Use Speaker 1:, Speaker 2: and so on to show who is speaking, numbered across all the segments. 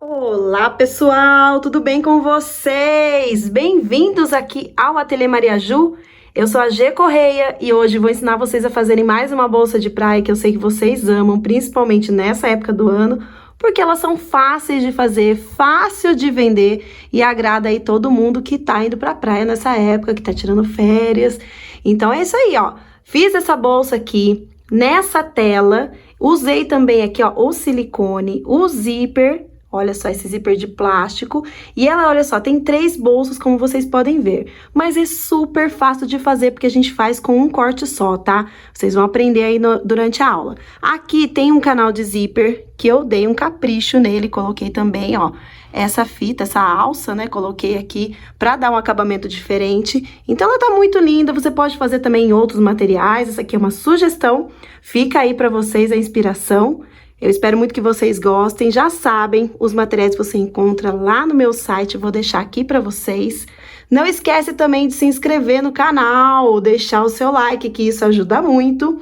Speaker 1: Olá, pessoal, tudo bem com vocês? Bem-vindos aqui ao Ateliê Maria Ju. Eu sou a G Correia e hoje vou ensinar vocês a fazerem mais uma bolsa de praia que eu sei que vocês amam, principalmente nessa época do ano, porque elas são fáceis de fazer, fácil de vender e agrada aí todo mundo que tá indo pra praia nessa época, que tá tirando férias. Então é isso aí, ó. Fiz essa bolsa aqui nessa tela, usei também aqui, ó, o silicone, o zíper. Olha só esse zíper de plástico. E ela, olha só, tem 3 bolsos, como vocês podem ver. Mas é super fácil de fazer, porque a gente faz com um corte só, tá? Vocês vão aprender aí durante a aula. Aqui tem um canal de zíper, que eu dei um capricho nele. Coloquei também, ó, essa fita, essa alça, né? Coloquei aqui pra dar um acabamento diferente. Então, ela tá muito linda. Você pode fazer também em outros materiais. Essa aqui é uma sugestão. Fica aí pra vocês a inspiração. Eu espero muito que vocês gostem. Já sabem, os materiais você encontra lá no meu site, vou deixar aqui para vocês. Não esquece também de se inscrever no canal, deixar o seu like, que isso ajuda muito.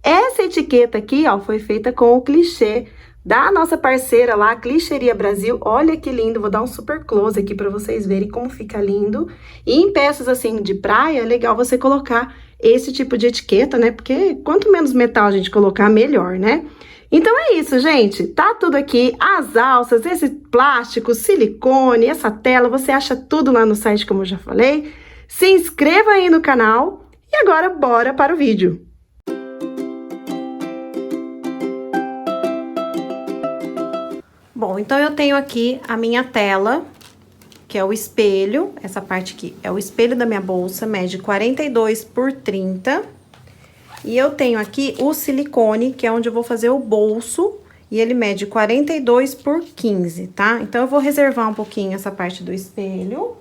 Speaker 1: Essa etiqueta aqui, ó, foi feita com o clichê da nossa parceira lá, Clicheria Brasil. Olha que lindo, vou dar um super close aqui para vocês verem como fica lindo. E em peças assim de praia, é legal você colocar esse tipo de etiqueta, né? Porque quanto menos metal a gente colocar, melhor, né? Então é isso, gente. Tá tudo aqui, as alças, esse plástico, silicone, essa tela, você acha tudo lá no site, como eu já falei. Se inscreva aí no canal e agora bora para o vídeo. Bom, então eu tenho aqui a minha tela, que é o espelho. Essa parte aqui é o espelho da minha bolsa, mede 42 por 30. E eu tenho aqui o silicone, que é onde eu vou fazer o bolso, e ele mede 42 por 15, tá? Então, eu vou reservar um pouquinho essa parte do espelho.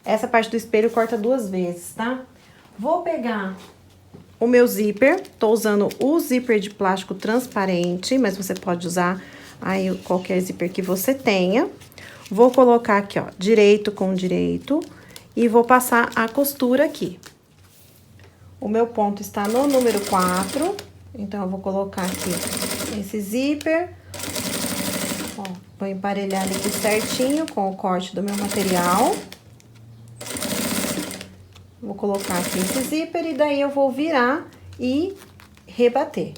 Speaker 1: Essa parte do espelho corta 2 vezes, tá? Vou pegar o meu zíper, tô usando o zíper de plástico transparente, mas você pode usar aí qualquer zíper que você tenha. Vou colocar aqui, ó, direito com direito, e vou passar a costura aqui. O meu ponto está no número 4, então eu vou colocar aqui esse zíper. Ó, vou emparelhar ele aqui certinho com o corte do meu material. Vou colocar aqui esse zíper e daí eu vou virar e rebater.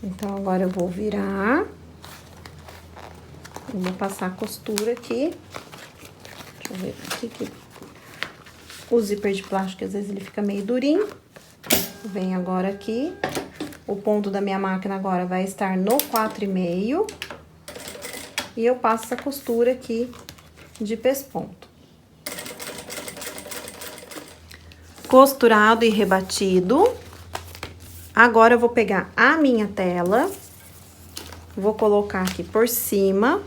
Speaker 1: Então, agora eu vou virar. Eu vou passar a costura aqui. Deixa eu ver aqui que o zíper de plástico, às vezes, ele fica meio durinho. Vem agora aqui. O ponto da minha máquina agora vai estar no 4,5. E eu passo essa costura aqui de pesponto. Costurado e rebatido. Agora, eu vou pegar a minha tela. Vou colocar aqui por cima.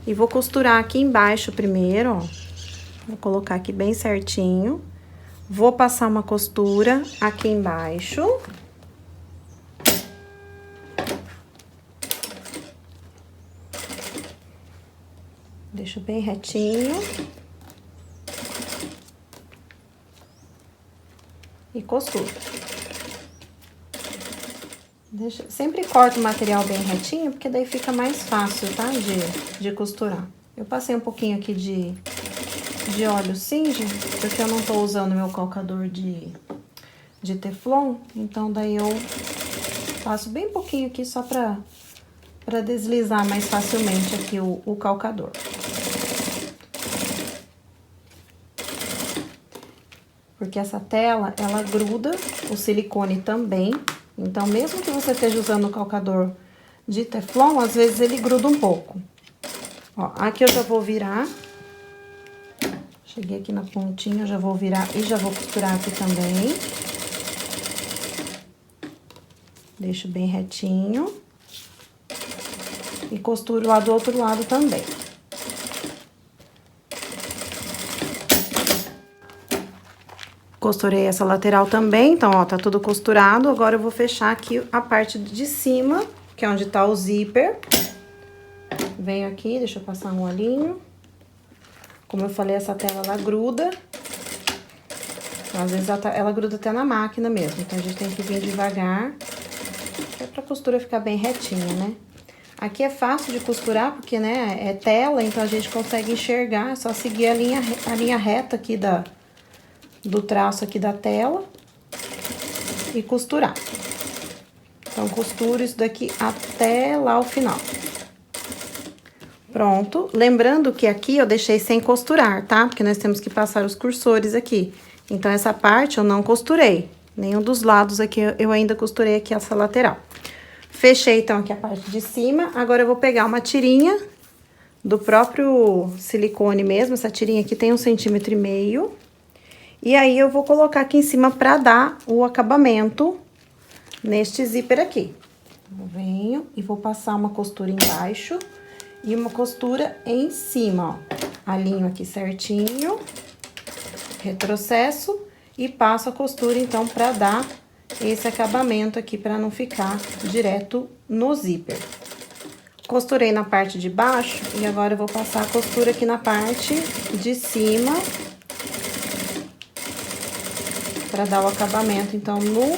Speaker 1: E vou costurar aqui embaixo primeiro, ó. Vou colocar aqui bem certinho. Vou passar uma costura aqui embaixo. Deixo bem retinho. E costuro. Sempre corto o material bem retinho, porque daí fica mais fácil, tá? De costurar. Eu passei um pouquinho aqui de óleo Singe, porque eu não tô usando meu calcador de teflon. Então, daí eu passo bem pouquinho aqui só pra deslizar mais facilmente aqui o calcador. Porque essa tela, ela gruda, o silicone também. Então, mesmo que você esteja usando o calcador de teflon, às vezes ele gruda um pouco. Ó, aqui eu já vou virar. Cheguei aqui na pontinha, eu já vou virar e já vou costurar aqui também. Deixo bem retinho. E costuro lá do outro lado também. Costurei essa lateral também, então, ó, tá tudo costurado. Agora, eu vou fechar aqui a parte de cima, que é onde tá o zíper. Venho aqui, deixa eu passar um olhinho. Como eu falei, essa tela, ela gruda. Então, às vezes ela gruda até na máquina mesmo, então a gente tem que vir devagar, que é pra costura ficar bem retinha, né? Aqui é fácil de costurar, porque, né, é tela, então a gente consegue enxergar, é só seguir a linha reta aqui do traço aqui da tela e costurar. Então, costuro isso daqui até lá o final. Pronto. Lembrando que aqui eu deixei sem costurar, tá? Porque nós temos que passar os cursores aqui. Então, essa parte eu não costurei. Nenhum dos lados aqui eu ainda costurei aqui essa lateral. Fechei, então, aqui a parte de cima. Agora, eu vou pegar uma tirinha do próprio silicone mesmo. Essa tirinha aqui tem 1,5 cm. E aí, eu vou colocar aqui em cima pra dar o acabamento neste zíper aqui. Eu venho e vou passar uma costura embaixo e uma costura em cima, ó. Alinho aqui certinho, retrocesso e passo a costura, então, pra dar esse acabamento aqui, pra não ficar direto no zíper. Costurei na parte de baixo e agora eu vou passar a costura aqui na parte de cima pra dar o acabamento, então, no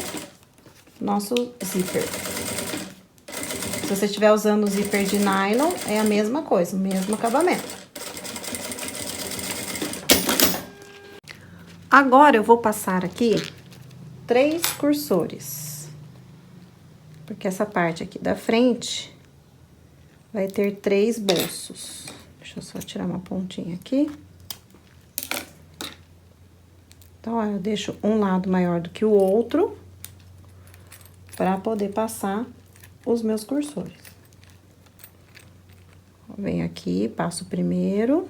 Speaker 1: nosso zíper. Se você estiver usando o zíper de nylon, é a mesma coisa, o mesmo acabamento. Agora, eu vou passar aqui 3 cursores. Porque essa parte aqui da frente vai ter 3 bolsos. Deixa eu só tirar uma pontinha aqui. Então, ó, eu deixo um lado maior do que o outro para poder passar os meus cursores. Venho aqui, passo o primeiro.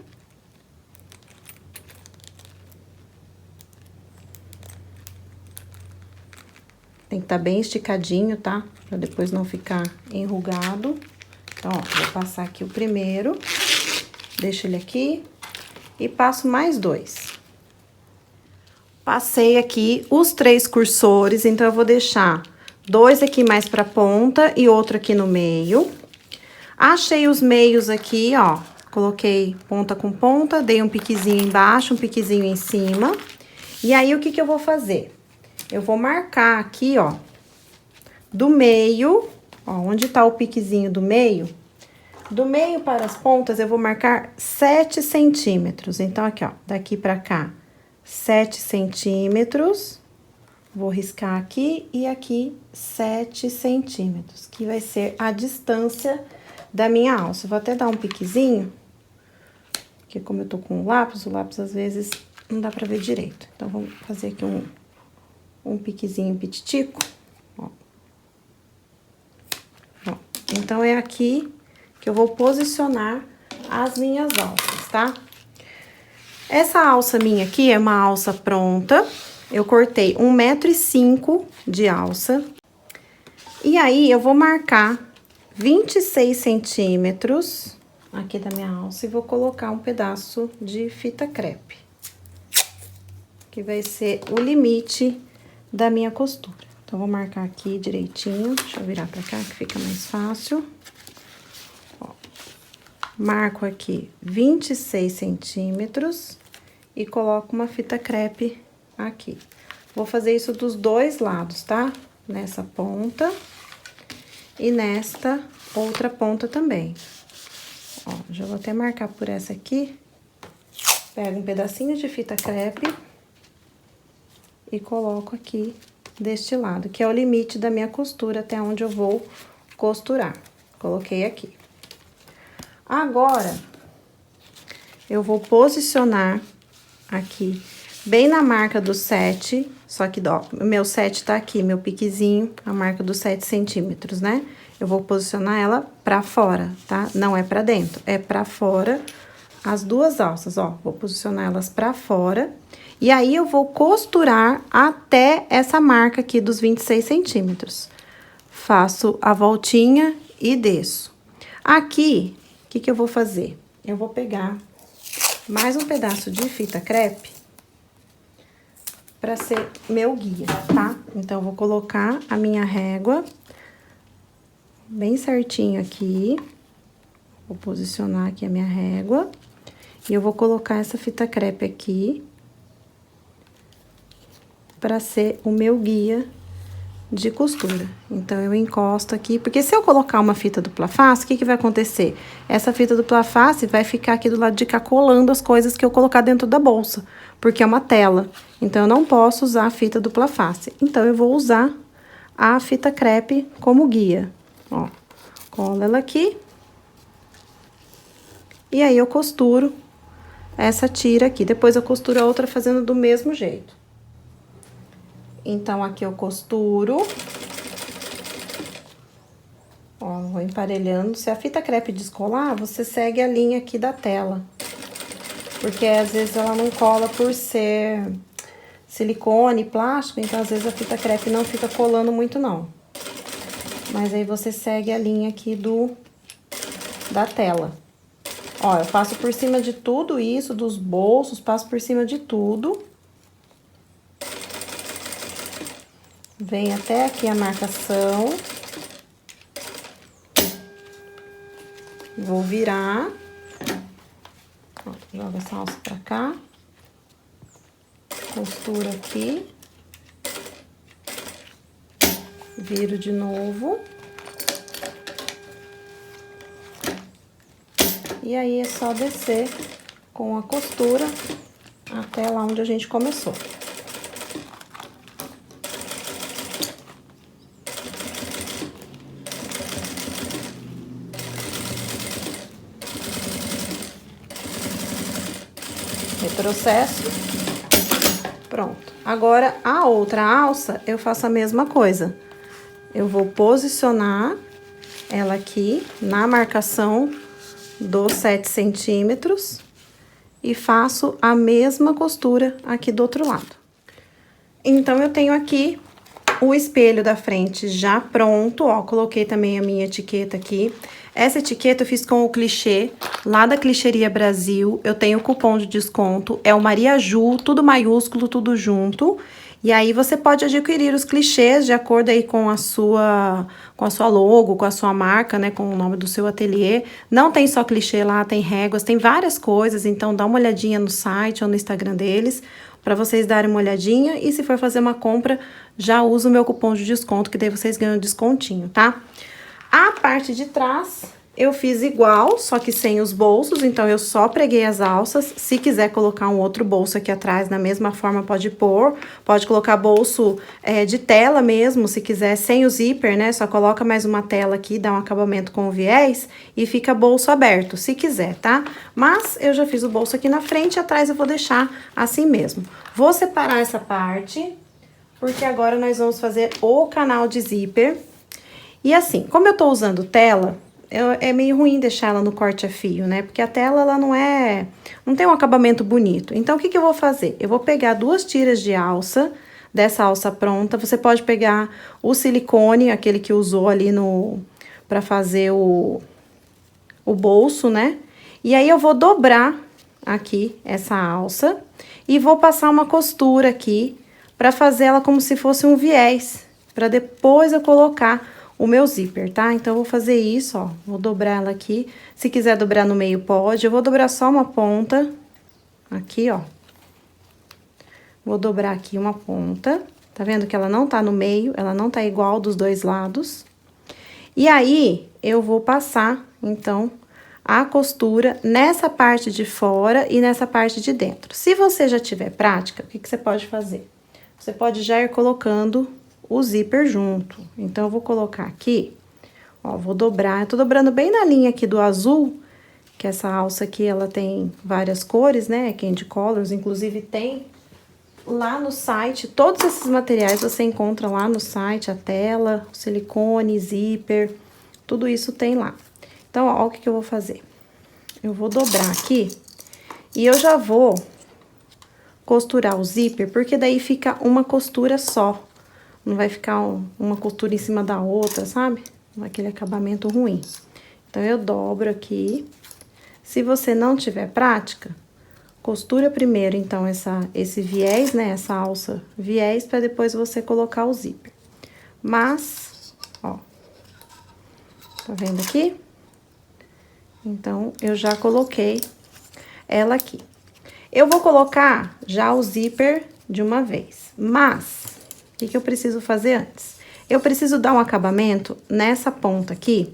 Speaker 1: Tem que estar bem esticadinho, tá? Pra depois não ficar enrugado. Então, ó, vou passar aqui o primeiro, deixo ele aqui e passo mais 2. Passei aqui os 3 cursores, então eu vou deixar 2 aqui mais pra ponta e outro aqui no meio. Achei os meios aqui, ó, coloquei ponta com ponta, dei um piquezinho embaixo, um piquezinho em cima. E aí, o que que eu vou fazer? Eu vou marcar aqui, ó, do meio, ó, onde tá o piquezinho do meio para as pontas, eu vou marcar 7 centímetros. Então, aqui, ó, daqui pra cá, 7 centímetros. Vou riscar aqui e aqui 7 centímetros, que vai ser a distância da minha alça. Eu vou até dar um piquezinho, porque como eu tô com o lápis às vezes não dá pra ver direito. Então, vamos fazer aqui um piquezinho pititico, ó. Ó. Então, é aqui que eu vou posicionar as minhas alças, tá? Essa alça minha aqui é uma alça pronta. Eu cortei 1,5 m de alça. E aí, eu vou marcar 26 centímetros aqui da minha alça e vou colocar um pedaço de fita crepe, que vai ser o limite da minha costura. Então, vou marcar aqui direitinho. Deixa eu virar pra cá, que fica mais fácil. Ó, marco aqui 26 centímetros e coloco uma fita crepe aqui. Vou fazer isso dos 2 lados, tá? Nessa ponta e nesta outra ponta também. Ó, já vou até marcar por essa aqui. Pego um pedacinho de fita crepe e coloco aqui deste lado, que é o limite da minha costura, até onde eu vou costurar. Coloquei aqui. Agora, eu vou posicionar aqui, bem na marca do 7, só que, ó, meu 7 tá aqui, meu piquezinho, a marca dos 7 centímetros, né? Eu vou posicionar ela pra fora, tá? Não é pra dentro, é pra fora as 2 alças, ó. Vou posicionar elas pra fora. E aí, eu vou costurar até essa marca aqui dos 26 centímetros. Faço a voltinha e desço. Aqui, o que que eu vou fazer? Eu vou pegar mais um pedaço de fita crepe para ser meu guia, tá? Então, eu vou colocar a minha régua bem certinho aqui. Vou posicionar aqui a minha régua. E eu vou colocar essa fita crepe aqui. para ser o meu guia de costura. Então, eu encosto aqui, porque se eu colocar uma fita dupla face, o que que vai acontecer? Essa fita dupla face vai ficar aqui do lado de cá colando as coisas que eu colocar dentro da bolsa, porque é uma tela. Então, eu não posso usar a fita dupla face. Então, eu vou usar a fita crepe como guia. Ó, colo ela aqui. E aí, eu costuro essa tira aqui. Depois, eu costuro a outra fazendo do mesmo jeito. Então, aqui eu costuro. Ó, vou emparelhando. Se a fita crepe descolar, você segue a linha aqui da tela. Porque, às vezes, ela não cola por ser silicone, plástico. Então, às vezes, a fita crepe não fica colando muito, não. Mas aí, você segue a linha aqui da tela. Ó, eu passo por cima de tudo isso, dos bolsos, passo por cima de tudo. Vem até aqui a marcação. Vou virar. Ó, joga essa alça pra cá. Costura aqui. Viro de novo. E aí, é só descer com a costura até lá onde a gente começou. Retrocesso. Pronto. Agora, a outra alça, eu faço a mesma coisa. Eu vou posicionar ela aqui na marcação dos 7 centímetros e faço a mesma costura aqui do outro lado. Então, eu tenho aqui o espelho da frente já pronto, ó, coloquei também a minha etiqueta aqui. Essa etiqueta eu fiz com o clichê, lá da Clichêria Brasil, eu tenho cupom de desconto, é o Maria Ju, tudo maiúsculo, tudo junto. E aí, você pode adquirir os clichês de acordo aí com a sua logo, com a sua marca, né, com o nome do seu ateliê. Não tem só clichê lá, tem réguas, tem várias coisas, então dá uma olhadinha no site ou no Instagram deles, para vocês darem uma olhadinha. E se for fazer uma compra, já usa o meu cupom de desconto, que daí vocês ganham descontinho, tá? A parte de trás, eu fiz igual, só que sem os bolsos, então eu só preguei as alças. Se quiser colocar um outro bolso aqui atrás, da mesma forma, pode pôr. Pode colocar bolso de tela mesmo, se quiser, sem o zíper, né? Só coloca mais uma tela aqui, dá um acabamento com o viés e fica bolso aberto, se quiser, tá? Mas eu já fiz o bolso aqui na frente e atrás eu vou deixar assim mesmo. Vou separar essa parte, porque agora nós vamos fazer o canal de zíper. E assim, como eu tô usando tela, é meio ruim deixar ela no corte a fio, né? Porque a tela, ela não tem um acabamento bonito. Então, o que que eu vou fazer? Eu vou pegar 2 tiras de alça, dessa alça pronta. Você pode pegar o silicone, aquele que usou ali pra fazer o bolso, né? E aí, eu vou dobrar aqui essa alça e vou passar uma costura aqui pra fazer ela como se fosse um viés, pra depois eu colocar o meu zíper, tá? Então, eu vou fazer isso, ó, vou dobrar ela aqui. Se quiser dobrar no meio, pode. Eu vou dobrar só uma ponta, aqui, ó. Vou dobrar aqui uma ponta, tá vendo que ela não tá no meio, ela não tá igual dos dois lados. E aí, eu vou passar, então, a costura nessa parte de fora e nessa parte de dentro. Se você já tiver prática, o que que você pode fazer? Você pode já ir colocando o zíper junto. Então, eu vou colocar aqui, ó, vou dobrar. Eu tô dobrando bem na linha aqui do azul, que essa alça aqui, ela tem várias cores, né? Candy Colors, inclusive tem lá no site. Todos esses materiais você encontra lá no site, a tela, o silicone, zíper, tudo isso tem lá. Então, ó, o que que eu vou fazer? Eu vou dobrar aqui e eu já vou costurar o zíper, porque daí fica uma costura só. Não vai ficar uma costura em cima da outra, sabe? Aquele acabamento ruim. Então, eu dobro aqui. Se você não tiver prática, costura primeiro, então, esse viés, né? Essa alça viés, pra depois você colocar o zíper. Mas, ó. Tá vendo aqui? Então, eu já coloquei ela aqui. Eu vou colocar já o zíper de uma vez. Mas, o que eu preciso fazer antes? Eu preciso dar um acabamento nessa ponta aqui,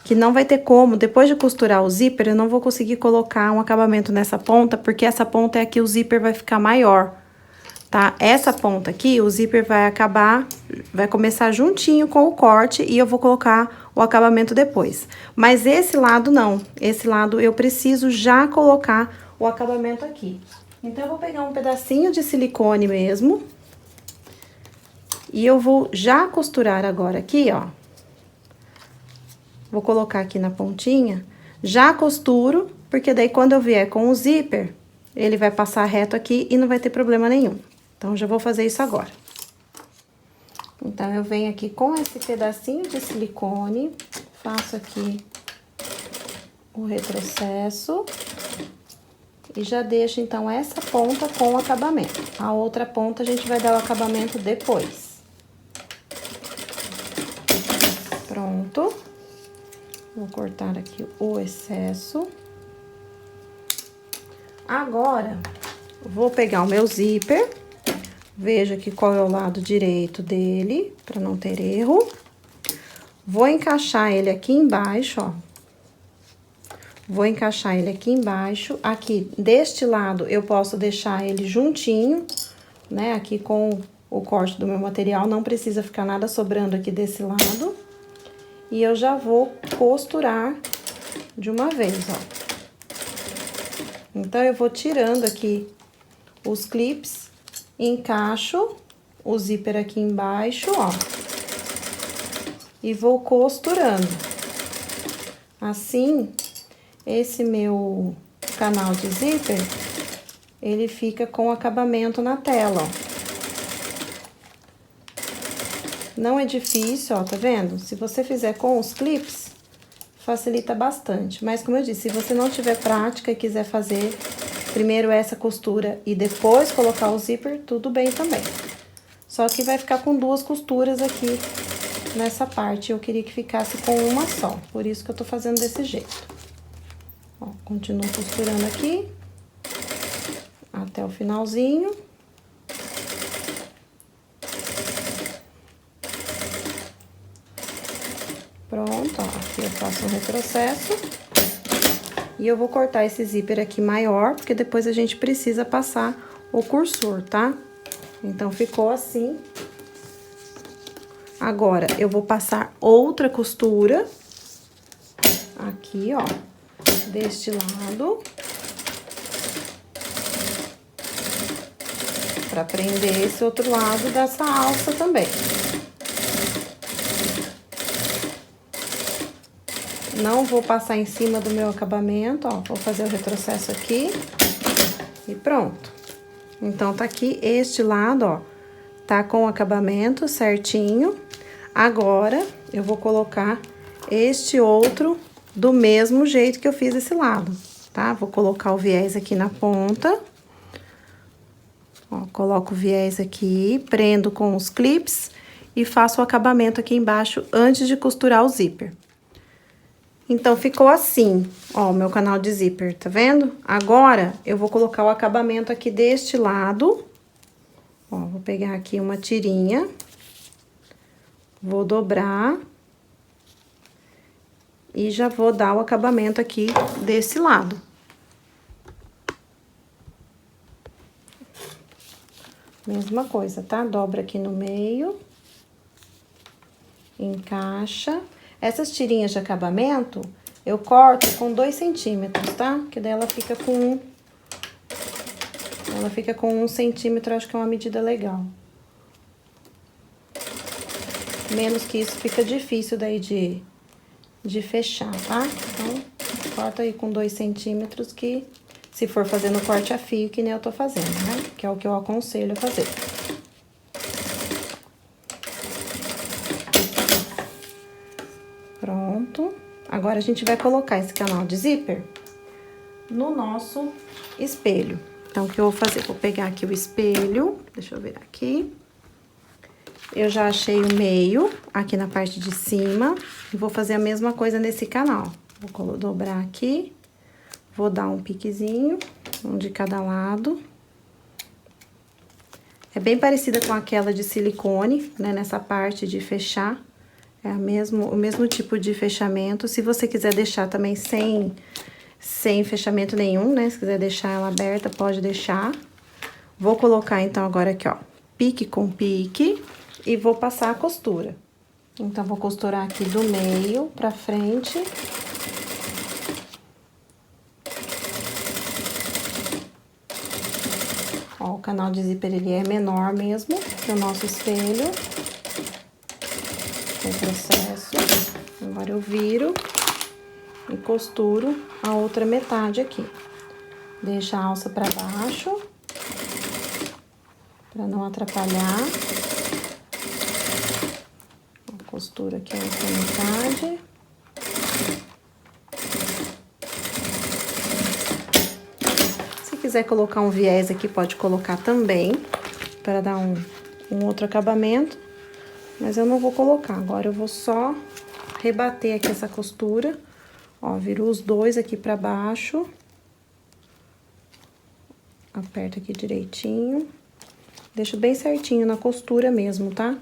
Speaker 1: que não vai ter como, depois de costurar o zíper, eu não vou conseguir colocar um acabamento nessa ponta, porque essa ponta é aqui, o zíper vai ficar maior, tá? Essa ponta aqui, o zíper vai começar juntinho com o corte e eu vou colocar o acabamento depois. Mas esse lado não, esse lado eu preciso já colocar o acabamento aqui. Então, eu vou pegar um pedacinho de silicone mesmo. E eu vou já costurar agora aqui, ó. Vou colocar aqui na pontinha. Já costuro, porque daí quando eu vier com o zíper, ele vai passar reto aqui e não vai ter problema nenhum. Então, já vou fazer isso agora. Então, eu venho aqui com esse pedacinho de silicone, faço aqui o retrocesso. E já deixo, então, essa ponta com o acabamento. A outra ponta a gente vai dar o acabamento depois. Pronto. Vou cortar aqui o excesso. Agora, vou pegar o meu zíper. Veja aqui qual é o lado direito dele, para não ter erro. Vou encaixar ele aqui embaixo, ó. Vou encaixar ele aqui embaixo. Aqui, deste lado, eu posso deixar ele juntinho, né? Aqui com o corte do meu material, não precisa ficar nada sobrando aqui desse lado. E eu já vou costurar de uma vez, ó. Então, eu vou tirando aqui os clips, encaixo o zíper aqui embaixo, ó. E vou costurando. Assim, esse meu canal de zíper, ele fica com acabamento na tela, ó. Não é difícil, ó, tá vendo? Se você fizer com os clips, facilita bastante. Mas, como eu disse, se você não tiver prática e quiser fazer primeiro essa costura e depois colocar o zíper, tudo bem também. Só que vai ficar com duas costuras aqui nessa parte. Eu queria que ficasse com uma só, por isso que eu tô fazendo desse jeito. Ó, continuo costurando aqui até o finalzinho. Pronto, ó, aqui eu faço um retrocesso. E eu vou cortar esse zíper aqui maior, porque depois a gente precisa passar o cursor, tá? Então, ficou assim. Agora, eu vou passar outra costura. Aqui, ó, deste lado. Pra prender esse outro lado dessa alça também. Não vou passar em cima do meu acabamento, ó. Vou fazer o retrocesso aqui. E pronto. Então, tá aqui este lado, ó. Tá com o acabamento certinho. Agora, eu vou colocar este outro do mesmo jeito que eu fiz esse lado, tá? Vou colocar o viés aqui na ponta. Ó, coloco o viés aqui, prendo com os clips e faço o acabamento aqui embaixo antes de costurar o zíper. Então, ficou assim, ó, o meu canal de zíper, tá vendo? Agora, eu vou colocar o acabamento aqui deste lado. Ó, vou pegar aqui uma tirinha. Vou dobrar. E já vou dar o acabamento aqui desse lado. Mesma coisa, tá? Dobra aqui no meio. Encaixa. Essas tirinhas de acabamento, eu corto com 2 centímetros, tá? Que daí ela fica com 1 centímetro, acho que é uma medida legal. Menos que isso fica difícil daí de fechar, tá? Então, corta aí com 2 centímetros que, se for fazendo corte a fio, que nem eu tô fazendo, né? Que é o que eu aconselho a fazer. Pronto. Agora, a gente vai colocar esse canal de zíper no nosso espelho. Então, o que eu vou fazer? Vou pegar aqui o espelho, deixa eu ver aqui. Eu já achei o meio aqui na parte de cima e vou fazer a mesma coisa nesse canal. Vou dobrar aqui, vou dar um piquezinho, um de cada lado. É bem parecida com aquela de silicone, né, nessa parte de fechar. É o mesmo tipo de fechamento. Se você quiser deixar também sem fechamento nenhum, né, se quiser deixar ela aberta, pode deixar. Vou colocar, então, agora aqui, ó, pique com pique e vou passar a costura. Então, vou costurar aqui do meio pra frente. Ó, o canal de zíper, ele é menor mesmo que o nosso espelho. O processo. Agora eu viro e costuro a outra metade aqui. Deixa a alça pra baixo, pra não atrapalhar. Costura aqui a outra metade. Se quiser colocar um viés aqui, pode colocar também, para dar um outro acabamento. Mas eu não vou colocar, agora eu vou só rebater aqui essa costura. Ó, viro os dois aqui pra baixo. Aperto aqui direitinho. Deixo bem certinho na costura mesmo, tá?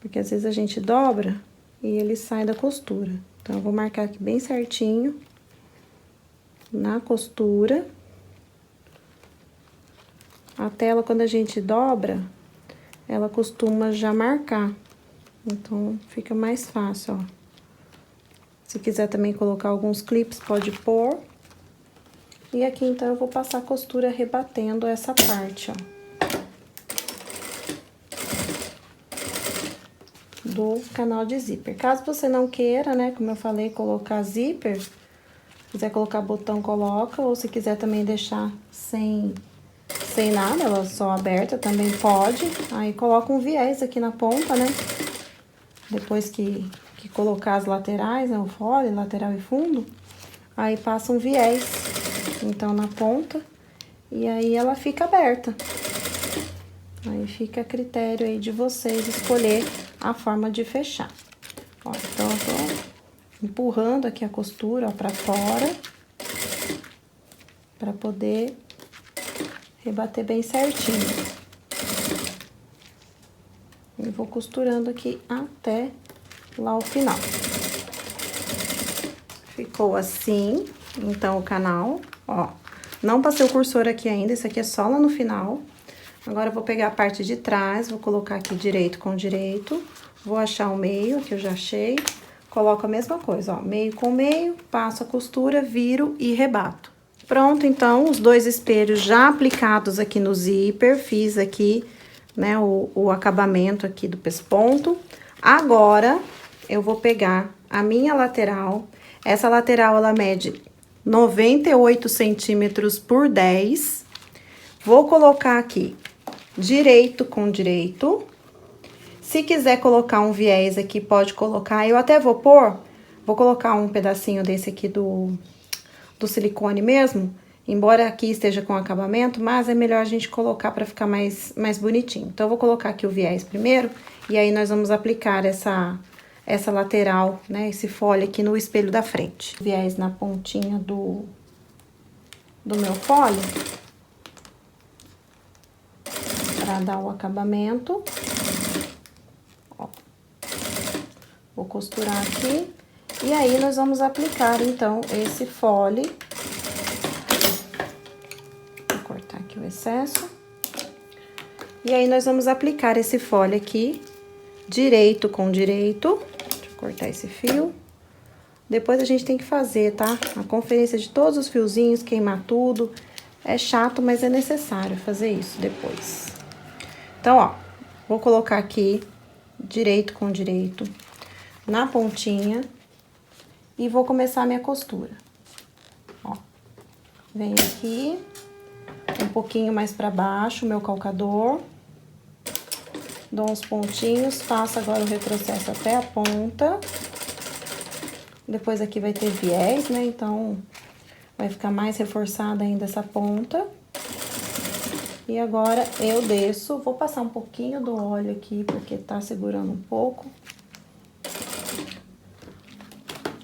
Speaker 1: Porque às vezes a gente dobra e ele sai da costura. Então, eu vou marcar aqui bem certinho na costura. A tela, quando a gente dobra, ela costuma já marcar. Então, fica mais fácil, ó. Se quiser também colocar alguns clipes, pode pôr. E aqui, então, eu vou passar a costura rebatendo essa parte, ó. Do canal de zíper. Caso você não queira, né, como eu falei, colocar zíper, se quiser colocar botão, coloca, ou se quiser também deixar sem nada, ela só aberta, também pode. Aí, coloca um viés aqui na ponta, né, depois que colocar as laterais, né, o fole, lateral e fundo, aí passa um viés, então, na ponta, e aí ela fica aberta. Aí fica a critério aí de vocês escolher a forma de fechar. Ó, então, eu tô empurrando aqui a costura, ó, pra fora, pra poder rebater bem certinho. E vou costurando aqui até lá o final. Ficou assim, então, o canal, ó. Não passei o cursor aqui ainda, isso aqui é só lá no final. Agora, eu vou pegar a parte de trás, vou colocar aqui direito com direito. Vou achar o meio, que eu já achei. Coloco a mesma coisa, ó, meio com meio, passo a costura, viro e rebato. Pronto, então, os dois espelhos já aplicados aqui no zíper. Fiz aqui, né, o acabamento aqui do pesponto. Agora, eu vou pegar a minha lateral. Essa lateral, ela mede 98 centímetros por 10. Vou colocar aqui direito com direito. Se quiser colocar um viés aqui, pode colocar. Eu até vou colocar um pedacinho desse aqui do silicone mesmo, embora aqui esteja com acabamento, mas é melhor a gente colocar para ficar mais bonitinho. Então, eu vou colocar aqui o viés primeiro, e aí nós vamos aplicar essa lateral, né, esse fole aqui no espelho da frente. Viés na pontinha do meu fole, para dar o acabamento. Ó. Vou costurar aqui. E aí, nós vamos aplicar, então, esse fole. Vou cortar aqui o excesso. E aí, nós vamos aplicar esse fole aqui, direito com direito. Deixa eu cortar esse fio. Depois, a gente tem que fazer, tá? A conferência de todos os fiozinhos, queimar tudo. É chato, mas é necessário fazer isso depois. Então, ó, vou colocar aqui, direito com direito, na pontinha, e vou começar a minha costura. Ó, venho aqui, um pouquinho mais pra baixo, o meu calcador, dou uns pontinhos, faço agora o retrocesso até a ponta. Depois aqui vai ter viés, né, então vai ficar mais reforçada ainda essa ponta. E agora, eu desço, vou passar um pouquinho do óleo aqui, porque tá segurando um pouco.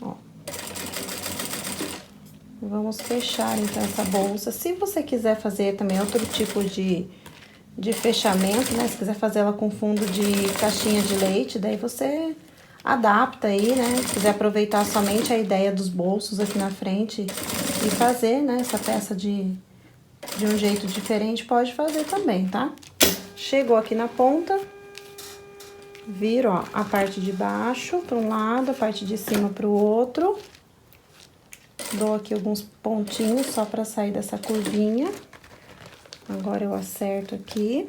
Speaker 1: Ó. Vamos fechar, então, essa bolsa. Se você quiser fazer também outro tipo de de fechamento, né? Se quiser fazer ela com fundo de caixinha de leite, daí você adapta aí, né? Se quiser aproveitar somente a ideia dos bolsos aqui na frente e fazer, né, essa peça de um jeito diferente, pode fazer também, tá? Chegou aqui na ponta, viro, ó, a parte de baixo para um lado, a parte de cima para o outro. Dou aqui alguns pontinhos só para sair dessa curvinha. Agora eu acerto aqui.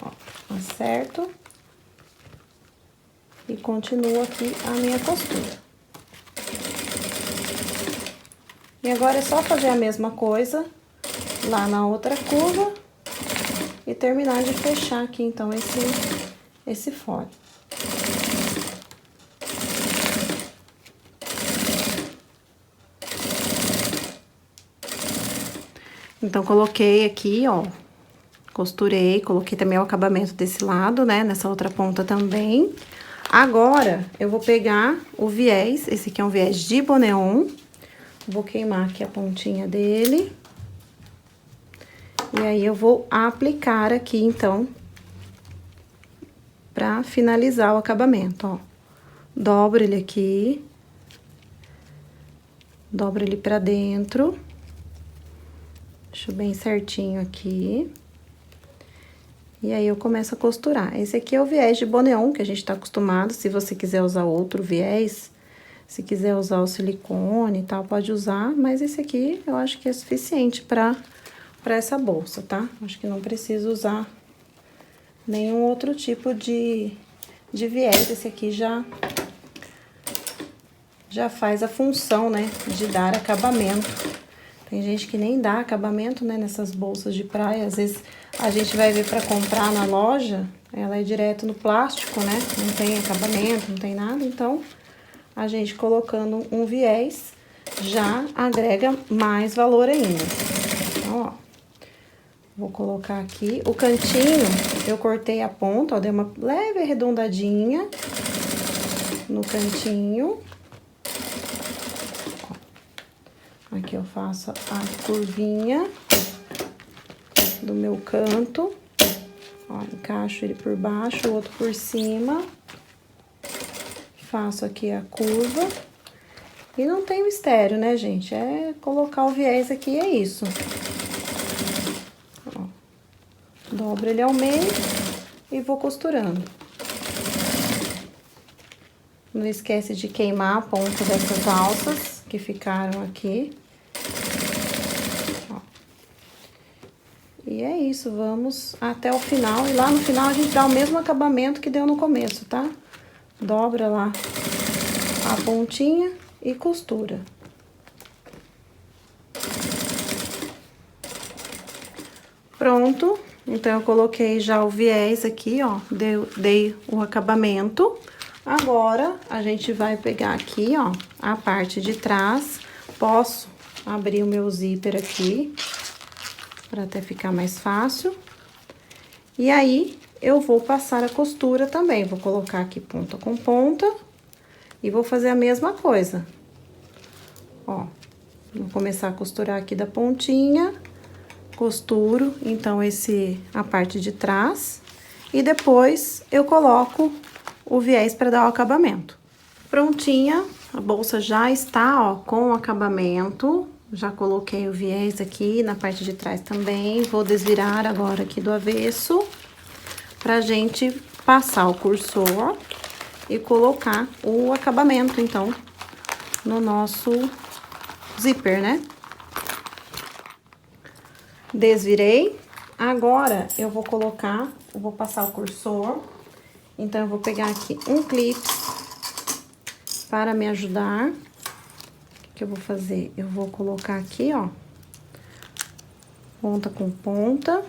Speaker 1: Ó, acerto. E continuo aqui a minha costura. E agora é só fazer a mesma coisa lá na outra curva e terminar de fechar aqui, então, esse fole. Então, coloquei aqui, ó, costurei, coloquei também o acabamento desse lado, né, nessa outra ponta também. Agora, eu vou pegar o viés, esse aqui é um viés de boneon, vou queimar aqui a pontinha dele. E aí, eu vou aplicar aqui, então, pra finalizar o acabamento, ó. Dobro ele aqui, dobro ele pra dentro. Deixo bem certinho aqui. E aí, eu começo a costurar. Esse aqui é o viés de boneon, que a gente tá acostumado. Se você quiser usar outro viés, se quiser usar o silicone e tal, pode usar. Mas esse aqui, eu acho que é suficiente pra essa bolsa, tá? Acho que não preciso usar nenhum outro tipo de viés. Esse aqui já faz a função, né, de dar acabamento. Tem gente que nem dá acabamento, né, nessas bolsas de praia. Às vezes a gente vai ver pra comprar na loja, ela é direto no plástico, né? Não tem acabamento, não tem nada. Então, a gente colocando um viés já agrega mais valor ainda. Então, ó, vou colocar aqui. O cantinho, eu cortei a ponta, ó, dei uma leve arredondadinha no cantinho. Aqui eu faço a curvinha do meu canto, ó, encaixo ele por baixo, o outro por cima, faço aqui a curva, e não tem mistério, né, gente? É colocar o viés aqui, é isso. Ó, dobro ele ao meio e vou costurando. Não esquece de queimar a ponta dessas alças que ficaram aqui. E é isso, vamos até o final. E lá no final a gente dá o mesmo acabamento que deu no começo, tá? Dobra lá a pontinha e costura. Pronto. Então, eu coloquei já o viés aqui, ó. Dei o acabamento. Agora, a gente vai pegar aqui, ó, a parte de trás. Posso abrir o meu zíper aqui, para até ficar mais fácil. E aí, eu vou passar a costura também. Vou colocar aqui ponta com ponta e vou fazer a mesma coisa. Ó, vou começar a costurar aqui da pontinha, costuro, então, a parte de trás. E depois, eu coloco o viés para dar o acabamento. Prontinha, a bolsa já está, ó, com o acabamento. Já coloquei o viés aqui na parte de trás também. Vou desvirar agora aqui do avesso, pra gente passar o cursor e colocar o acabamento, então, no nosso zíper, né? Desvirei. Agora, eu vou passar o cursor. Então, eu vou pegar aqui um clips para me ajudar. Que eu vou fazer? Eu vou colocar aqui, ó, ponta com ponta.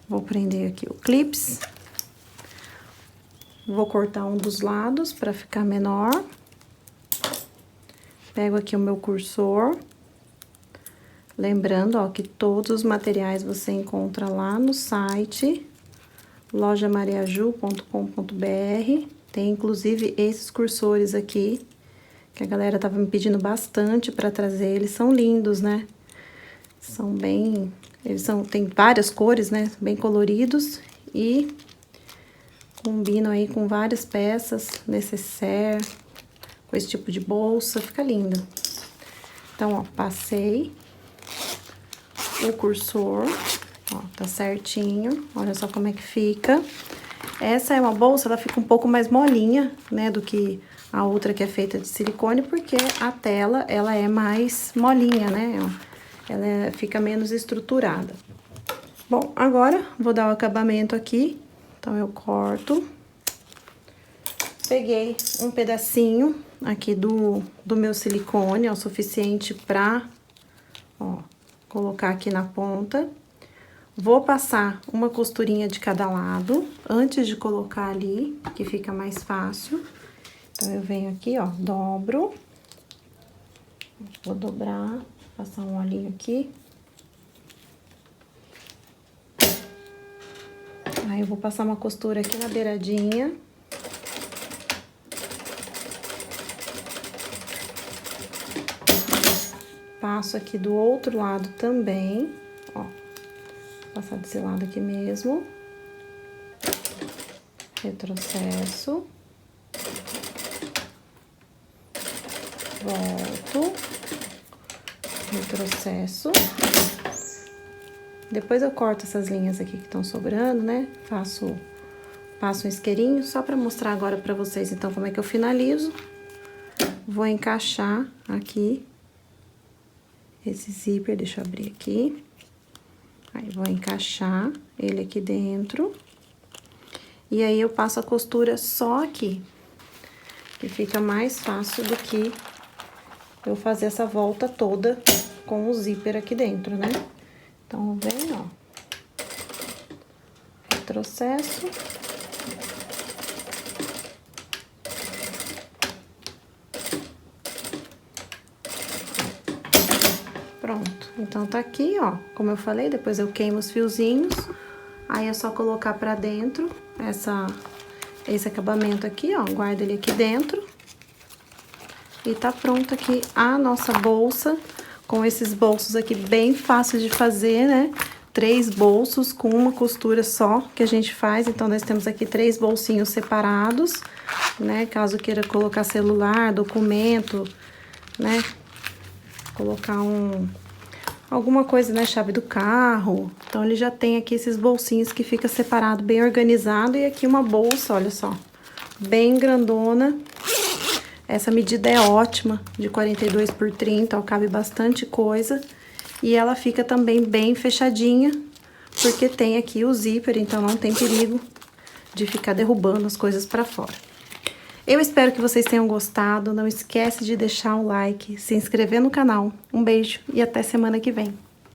Speaker 1: Vou prender aqui o clips. Vou cortar um dos lados para ficar menor. Pego aqui o meu cursor. Lembrando, ó, que todos os materiais você encontra lá no site lojamariaju.com.br. Tem, inclusive, esses cursores aqui, que a galera tava me pedindo bastante pra trazer. Eles são lindos, né? São bem... tem várias cores, né? Bem coloridos e combinam aí com várias peças, necessaire, com esse tipo de bolsa, fica lindo. Então, ó, passei o cursor, ó, tá certinho, olha só como é que fica. Essa é uma bolsa, ela fica um pouco mais molinha, né, do que a outra que é feita de silicone, porque a tela, ela é mais molinha, né, ela fica menos estruturada. Bom, agora vou dar o acabamento aqui, então eu corto. Peguei um pedacinho aqui do meu silicone, é o suficiente pra, ó, colocar aqui na ponta. Vou passar uma costurinha de cada lado, antes de colocar ali, que fica mais fácil. Então, eu venho aqui, ó, dobro. Vou dobrar, passar um olhinho aqui. Aí, eu vou passar uma costura aqui na beiradinha. Passo aqui do outro lado também, ó. Vou passar desse lado aqui mesmo. Retrocesso. Volto. Retrocesso. Depois eu corto essas linhas aqui que estão sobrando, né? Passo um isqueirinho, só pra mostrar agora pra vocês, então, como é que eu finalizo. Vou encaixar aqui esse zíper, deixa eu abrir aqui. Aí, vou encaixar ele aqui dentro. E aí, eu passo a costura só aqui, que fica mais fácil do que eu fazer essa volta toda com o zíper aqui dentro, né? Então, vem, ó. Retrocesso. Pronto. Então, tá aqui, ó. Como eu falei, depois eu queimo os fiozinhos. Aí, é só colocar pra dentro esse acabamento aqui, ó. Guarda ele aqui dentro. E tá pronto aqui a nossa bolsa, com esses bolsos aqui bem fáceis de fazer, né? 3 bolsos com uma costura só que a gente faz. Então, nós temos aqui 3 bolsinhos separados, né? Caso queira colocar celular, documento, né? Colocar alguma coisa, né? Chave do carro. Então, ele já tem aqui esses bolsinhos que fica separado, bem organizado. E aqui uma bolsa, olha só, bem grandona. Essa medida é ótima, de 42 por 30, ó, cabe bastante coisa. E ela fica também bem fechadinha, porque tem aqui o zíper, então não tem perigo de ficar derrubando as coisas pra fora. Eu espero que vocês tenham gostado, não esquece de deixar o like, se inscrever no canal. Um beijo e até semana que vem.